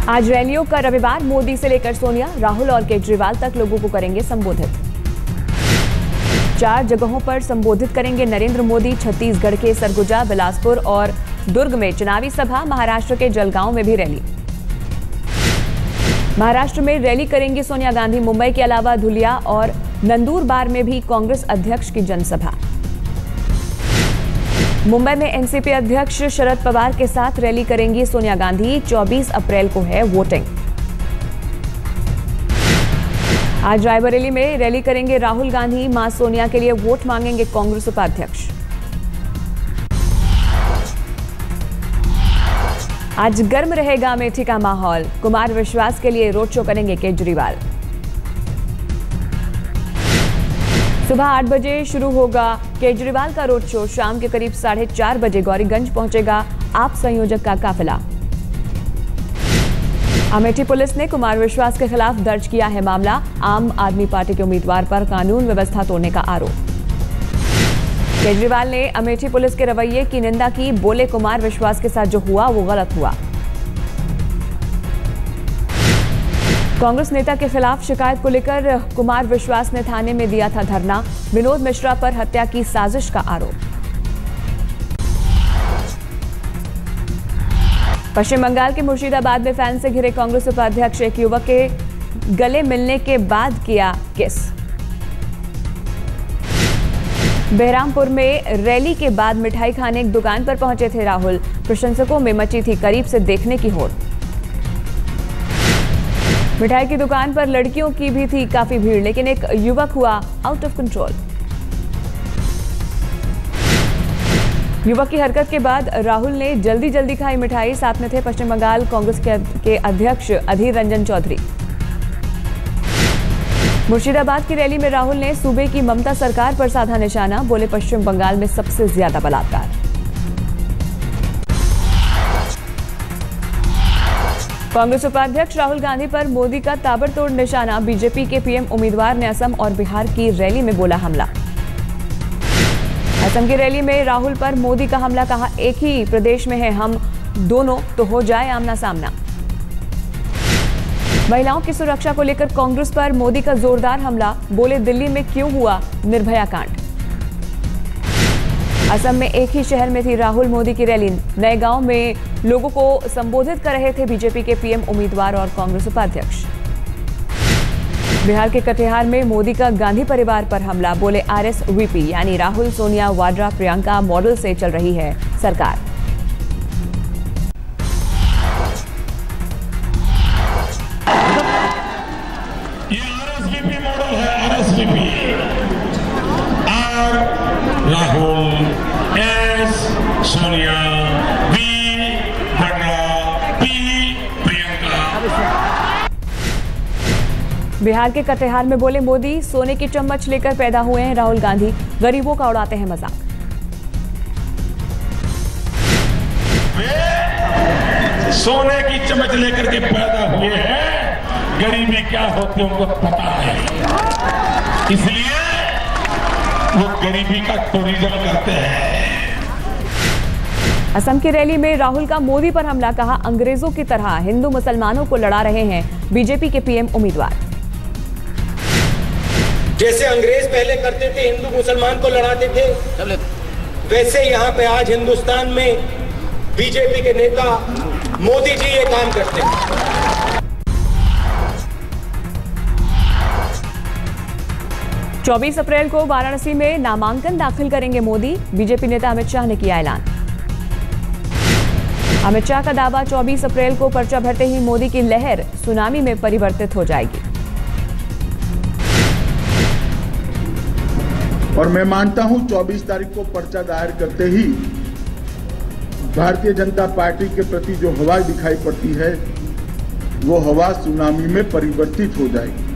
आज रैलियों का रविवार, मोदी से लेकर सोनिया, राहुल और केजरीवाल तक लोगों को करेंगे संबोधित। 4 जगहों पर संबोधित करेंगे नरेंद्र मोदी। छत्तीसगढ़ के सरगुजा, बिलासपुर और दुर्ग में चुनावी सभा। महाराष्ट्र के जलगांव में भी रैली। महाराष्ट्र में रैली करेंगी सोनिया गांधी। मुंबई के अलावा धुलिया और नंदुरबार में भी कांग्रेस अध्यक्ष की जनसभा। मुंबई में एनसीपी अध्यक्ष शरद पवार के साथ रैली करेंगी सोनिया गांधी। 24 अप्रैल को है वोटिंग। आज रायबरेली में रैली करेंगे राहुल गांधी। मां सोनिया के लिए वोट मांगेंगे कांग्रेस उपाध्यक्ष। आज गर्म रहेगा अमेठी का माहौल। कुमार विश्वास के लिए रोड शो करेंगे केजरीवाल। सुबह 8 बजे शुरू होगा केजरीवाल का रोड शो। शाम के करीब 4:30 बजे गौरीगंज पहुंचेगा आप संयोजक का काफिला। अमेठी पुलिस ने कुमार विश्वास के खिलाफ दर्ज किया है मामला। आम आदमी पार्टी के उम्मीदवार पर कानून व्यवस्था तोड़ने का आरोप। केजरीवाल ने अमेठी पुलिस के रवैये की निंदा की। बोले, कुमार विश्वास के साथ जो हुआ वो गलत हुआ। कांग्रेस नेता के खिलाफ शिकायत को लेकर कुमार विश्वास ने थाने में दिया था धरना। विनोद मिश्रा पर हत्या की साजिश का आरोप। पश्चिम बंगाल के मुर्शिदाबाद में फैन से घिरे कांग्रेस उपाध्यक्ष। एक युवक के गले मिलने के बाद किया किस। बहरामपुर में रैली के बाद मिठाई खाने एक दुकान पर पहुंचे थे राहुल। प्रशंसकों में मची थी करीब से देखने की होड़। मिठाई की दुकान पर लड़कियों की भी थी काफी भीड़, लेकिन एक युवक हुआ आउट ऑफ कंट्रोल। युवक की हरकत के बाद राहुल ने जल्दी जल्दी खाई मिठाई। साथ में थे पश्चिम बंगाल कांग्रेस के अध्यक्ष अधीर रंजन चौधरी। मुर्शिदाबाद की रैली में राहुल ने सूबे की ममता सरकार पर साधा निशाना। बोले, पश्चिम बंगाल में सबसे ज्यादा बलात्कार। कांग्रेस उपाध्यक्ष राहुल गांधी पर मोदी का ताबड़तोड़ निशाना। बीजेपी के पीएम उम्मीदवार ने असम और बिहार की रैली में बोला हमला। असम की रैली में राहुल पर मोदी का हमला। कहा, एक ही प्रदेश में है हम दोनों, तो हो जाए आमना सामना। महिलाओं की सुरक्षा को लेकर कांग्रेस पर मोदी का जोरदार हमला। बोले, दिल्ली में क्यों हुआ निर्भया कांड। असम में एक ही शहर में थी राहुल मोदी की रैली। नए गांव में लोगों को संबोधित कर रहे थे बीजेपी के पीएम उम्मीदवार और कांग्रेस उपाध्यक्ष। बिहार के कटिहार में मोदी का गांधी परिवार पर हमला। बोले, आरएसवीपी यानी राहुल, सोनिया, वाड्रा, प्रियंका मॉडल से चल रही है सरकार। ये आरएसवीपी मॉडल है, RSVP. R Rahul, S Sonia, B Vadra, P Priyanka. Bihar के कटिहार में बोले मोदी, सोने की चम्मच लेकर पैदा हुए हैं राहुल गांधी। गरीबों का उड़ाते हैं मजाक। वे सोने की चम्मच लेकर के पैदा हुए हैं। गरीबी क्या होती है उनको पता है, इसलिए वो गरीबी का टूरिज्म करते हैं। असम की रैली में राहुल का मोदी पर हमला। कहा, अंग्रेजों की तरह हिंदू मुसलमानों को लड़ा रहे हैं बीजेपी के पीएम उम्मीदवार। जैसे अंग्रेज पहले करते थे, हिंदू मुसलमान को लड़ाते थे, वैसे यहाँ पे आज हिंदुस्तान में बीजेपी के नेता मोदी जी ये काम करते हैं। 24 अप्रैल को वाराणसी में नामांकन दाखिल करेंगे मोदी। बीजेपी नेता अमित शाह ने किया ऐलान। अमित शाह का दावा, 24 अप्रैल को पर्चा भरते ही मोदी की लहर सुनामी में परिवर्तित हो जाएगी। और मैं मानता हूं 24 तारीख को पर्चा दायर करते ही भारतीय जनता पार्टी के प्रति जो हवा दिखाई पड़ती है वो हवा सुनामी में परिवर्तित हो जाएगी।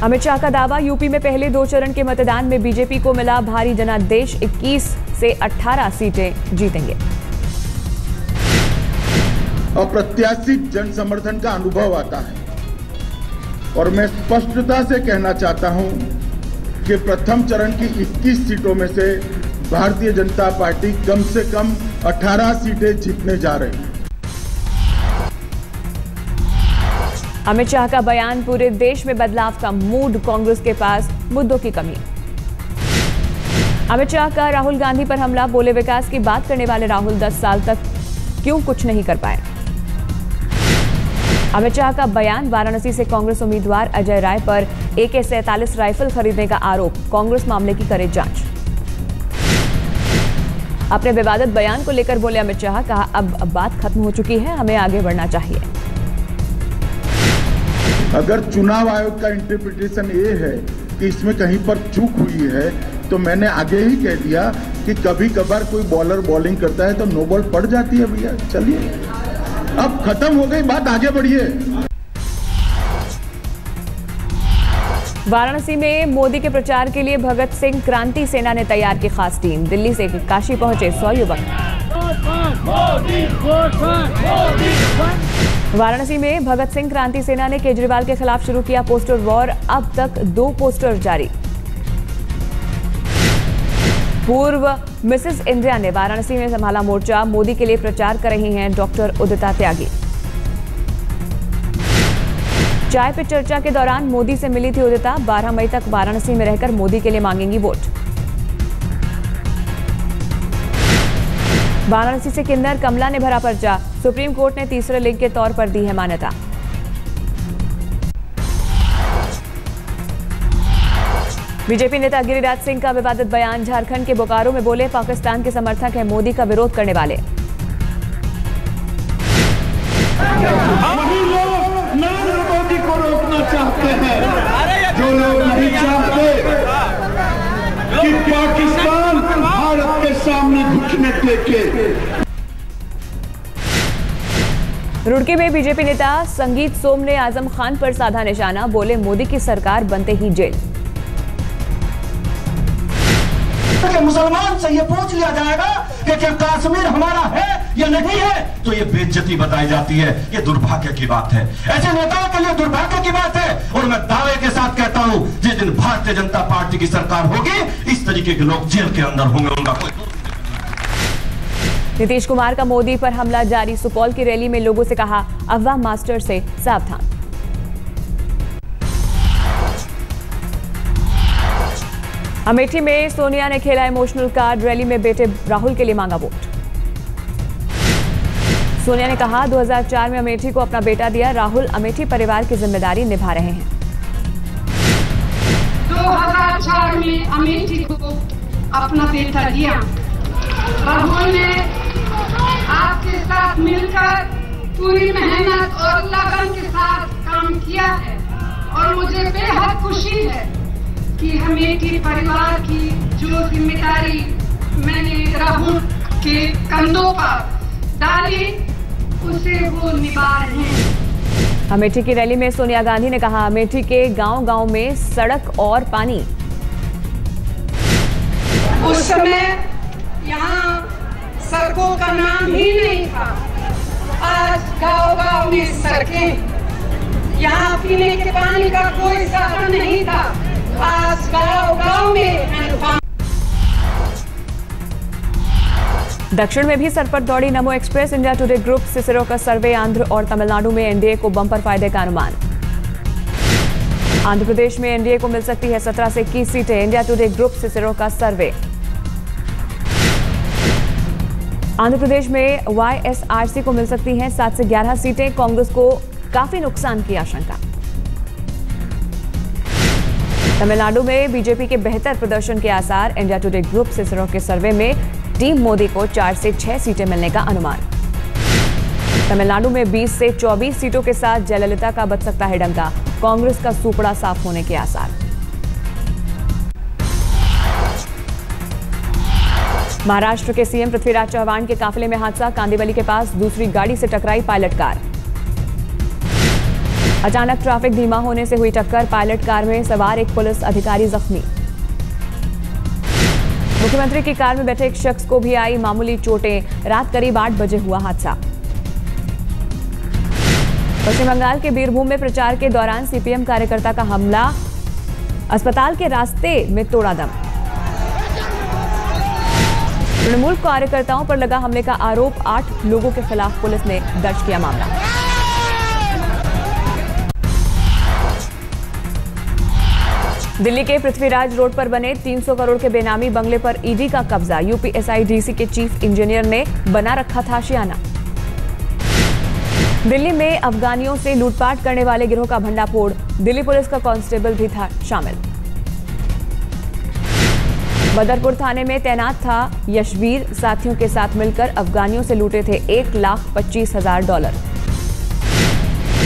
अमित शाह का दावा, यूपी में पहले 2 चरण के मतदान में बीजेपी को मिला भारी जनादेश। 21 से 18 सीटें जीतेंगे। अप्रत्याशित जन समर्थन का अनुभव आता है और मैं स्पष्टता से कहना चाहता हूं कि प्रथम चरण की 21 सीटों में से भारतीय जनता पार्टी कम से कम 18 सीटें जीतने जा रही है। अमित शाह का बयान, पूरे देश में बदलाव का मूड, कांग्रेस के पास मुद्दों की कमी। अमित शाह का राहुल गांधी पर हमला, बोले विकास की बात करने वाले राहुल 10 साल तक क्यों कुछ नहीं कर पाए। अमित शाह का बयान, वाराणसी से कांग्रेस उम्मीदवार अजय राय पर AK-47 राइफल खरीदने का आरोप, कांग्रेस मामले की करे जांच। अपने विवादित बयान को लेकर बोले अमित शाह, कहा अब बात खत्म हो चुकी है, हमें आगे बढ़ना चाहिए। अगर चुनाव आयोग का इंटरप्रिटेशन ये है कि इसमें कहीं पर चूक हुई है, तो मैंने आगे ही कह दिया कि कभी कभार कोई बॉलर बॉलिंग करता है तो नो बॉल पड़ जाती है भैया। चलिए, अब खत्म हो गई बात, आगे बढ़िए। वाराणसी में मोदी के प्रचार के लिए भगत सिंह क्रांति सेना ने तैयार की खास टीम, दिल्ली से काशी पहुंचे 100 युवक। वाराणसी में भगत सिंह क्रांति सेना ने केजरीवाल के खिलाफ शुरू किया पोस्टर वॉर, अब तक 2 पोस्टर जारी। पूर्व मिसेस इंडिया ने वाराणसी में संभाला मोर्चा, मोदी के लिए प्रचार कर रही हैं डॉक्टर उदिता त्यागी। चाय पे चर्चा के दौरान मोदी से मिली थी उदिता, 12 मई तक वाराणसी में रहकर मोदी के लिए मांगेंगी वोट। वाराणसी से किन्नर कमला ने भरा पर्चा, सुप्रीम कोर्ट ने तीसरे लिंग के तौर पर दी है मान्यता। बीजेपी नेता गिरिराज सिंह का विवादित बयान, झारखंड के बोकारो में बोले पाकिस्तान के समर्थक हैं मोदी का विरोध करने वाले। वही लोग नरेंद्र मोदी को रोकना चाहते हैं, जो लोग नहीं चाहते कि पाकिस्तान भारत के सामने घुटने टेके। रुड़की में बीजेपी नेता संगीत सोम ने आजम खान पर साधा निशाना, बोले मोदी की सरकार बनते ही जेल। मुसलमान से ये पूछ लिया जाएगा कि क्या कश्मीर हमारा है या नहीं है, तो ये बेइज्जती बताई जाती है। ये दुर्भाग्य की बात है, ऐसे नेताओं के लिए दुर्भाग्य की बात है। और मैं दावे के साथ कहता हूं, जिस दिन भारतीय जनता पार्टी की सरकार होगी, इस तरीके के लोग जेल के अंदर होंगे, उनका कोई। नीतीश कुमार का मोदी पर हमला जारी, सुपौल की रैली में लोगों से कहा अफवाह मास्टर से सावधान। अमेठी में सोनिया ने खेला इमोशनल कार्ड, रैली में बेटे राहुल के लिए मांगा वोट। सोनिया ने कहा 2004 में अमेठी को अपना बेटा दिया, राहुल अमेठी परिवार की जिम्मेदारी निभा रहे हैं। 2004 में अमेठी को अपना बेटा दिया, राहुल ने आपके साथ मिलकर पूरी मेहनत और लगन के साथ काम किया है और मुझे बेहद खुशी है कि अमेठी परिवार की जो जिम्मेदारी मैंने राहुल के कंधों पर डाली, उसे वो निभा रहे हैं। अमेठी की रैली में सोनिया गांधी ने कहा अमेठी के गांव-गांव में सड़क और पानी। उस समय यहाँ सड़कों का नाम ही नहीं था, आज गांव-गांव में सड़कें। यहाँ पीने के पानी का कोई साधन नहीं था, आज गांव-गांव में। दक्षिण में भी सर पर दौड़ी नमो express, India today group Cicero का सर्वे, आंध्र और तमिलनाडु में एनडीए को बम्पर फायदे का अनुमान। आंध्र प्रदेश में एनडीए को मिल सकती है 17 से 21 सीटें, इंडिया टुडे ग्रुप सिसरो का सर्वे। आंध्र प्रदेश में वाईएसआरसी को मिल सकती हैं 7 से 11 सीटें, कांग्रेस को काफी नुकसान की आशंका। तमिलनाडु में बीजेपी के बेहतर प्रदर्शन के आसार, इंडिया टुडे ग्रुप सिसरो के सर्वे में टीम मोदी को 4 से 6 सीटें मिलने का अनुमान। तमिलनाडु में 20 से 24 सीटों के साथ जयललिता का बच सकता है डंका, कांग्रेस का सूपड़ा साफ होने के आसार। महाराष्ट्र के सीएम पृथ्वीराज चव्हाण के काफिले में हादसा, कांदिवली के पास दूसरी गाड़ी से टकराई पायलट कार। अचानक ट्रैफिक धीमा होने से हुई टक्कर, पायलट कार में सवार एक पुलिस अधिकारी जख्मी। मुख्यमंत्री की कार में बैठे एक शख्स को भी आई मामूली चोटें, रात करीब 8 बजे हुआ हादसा। पश्चिम बंगाल के बीरभूम में प्रचार के दौरान सीपीएम कार्यकर्ता का हमला, अस्पताल के रास्ते में तोड़ा दम। तृणमूल कार्यकर्ताओं पर लगा हमले का आरोप, 8 लोगों के खिलाफ पुलिस ने दर्ज किया मामला। दिल्ली के पृथ्वीराज रोड पर बने 300 करोड़ के बेनामी बंगले पर ईडी का कब्जा। यूपी एसआईडीसी के चीफ इंजीनियर ने बना रखा था आशियाना। दिल्ली में अफगानियों से लूटपाट करने वाले गिरोह का भंडाफोड़। दिल्ली पुलिस का कांस्टेबल भी था शामिल। बदरपुर थाने में तैनात था यशवीर। साथियों के साथ मिलकर अफगानियों से लूटे थे $1,25,000।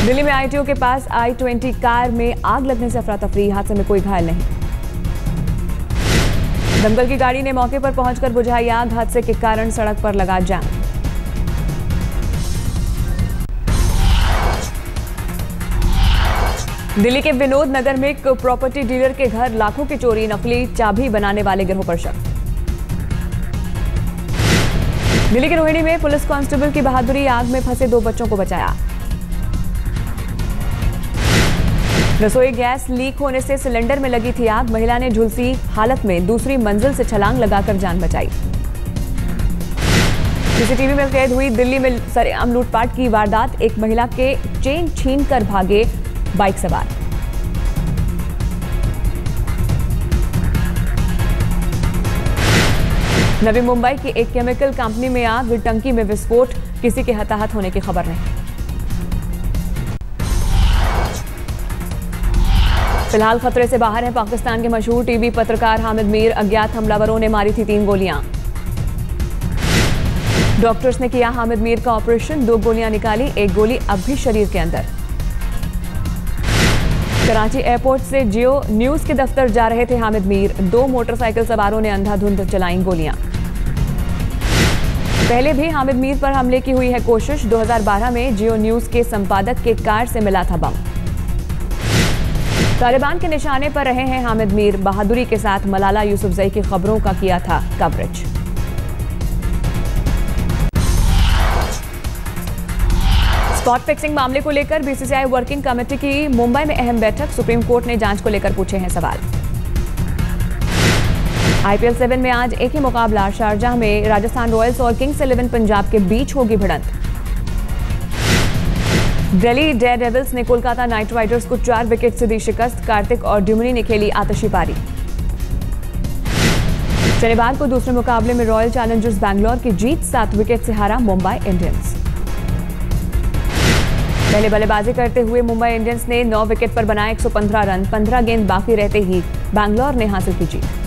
दिल्ली में आईटीओ के पास I-20 कार में आग लगने से अफरा तफरी। हादसे में कोई घायल नहीं। दमकल की गाड़ी ने मौके पर पहुंचकर बुझाई आग। हादसे के कारण सड़क पर लगा जाम। दिल्ली के विनोद नगर में एक प्रॉपर्टी डीलर के घर लाखों की चोरी। नकली चाबी बनाने वाले गिरोह पर शक। दिल्ली के रोहिणी में पुलिस कांस्टेबल की बहादुरी। आग में फंसे 2 बच्चों को बचाया। रसोई गैस लीक होने से सिलेंडर में लगी थी आग। महिला ने झुलसी हालत में दूसरी मंजिल से छलांग लगाकर जान बचाई। सीसीटीवी में कैद हुई दिल्ली में सरेआम लूटपाट की वारदात। एक महिला के चेन छीनकर भागे बाइक सवार। नवी मुंबई की एक केमिकल कंपनी में आग। टंकी में विस्फोट। किसी के हताहत होने की खबर नहीं। फिलहाल खतरे से बाहर है पाकिस्तान के मशहूर टीवी पत्रकार हामिद मीर। अज्ञात हमलावरों ने मारी थी 3 गोलियां। डॉक्टर्स ने किया हामिद मीर का ऑपरेशन। 2 गोलियां निकाली। 1 गोली अब भी शरीर के अंदर। कराची एयरपोर्ट से जियो न्यूज के दफ्तर जा रहे थे हामिद मीर। 2 मोटरसाइकिल सवारों ने अंधाधुंध चलाई गोलियां। पहले भी हामिद मीर पर हमले की हुई है कोशिश। 2012 में जियो न्यूज के संपादक के कार से मिला था बम। तालिबान के निशाने पर रहे हैं हामिद मीर। बहादुरी के साथ मलाला यूसुफजई की खबरों का किया था कवरेज। स्पॉट फिक्सिंग मामले को लेकर बीसीसीआई वर्किंग कमेटी की मुंबई में अहम बैठक। सुप्रीम कोर्ट ने जांच को लेकर पूछे हैं सवाल। IPL 7 में आज एक ही मुकाबला। शारजाह में राजस्थान रॉयल्स और किंग्स 11 पंजाब के बीच होगी भिड़ंत। दिल्ली डेयरडेविल्स ने कोलकाता नाइट राइडर्स को 4 विकेट से दी शिकस्त। कार्तिक और ड्यूमिनी ने खेली आतशी पारी। शनिवार को दूसरे मुकाबले में रॉयल चैलेंजर्स बैंगलोर की जीत। 7 विकेट से हारा मुंबई इंडियंस। पहले बल्लेबाजी करते हुए मुंबई इंडियंस ने 9 विकेट पर बनाए 115 रन। 15 गेंद बाकी रहते ही बैंगलोर ने हासिल की जीत।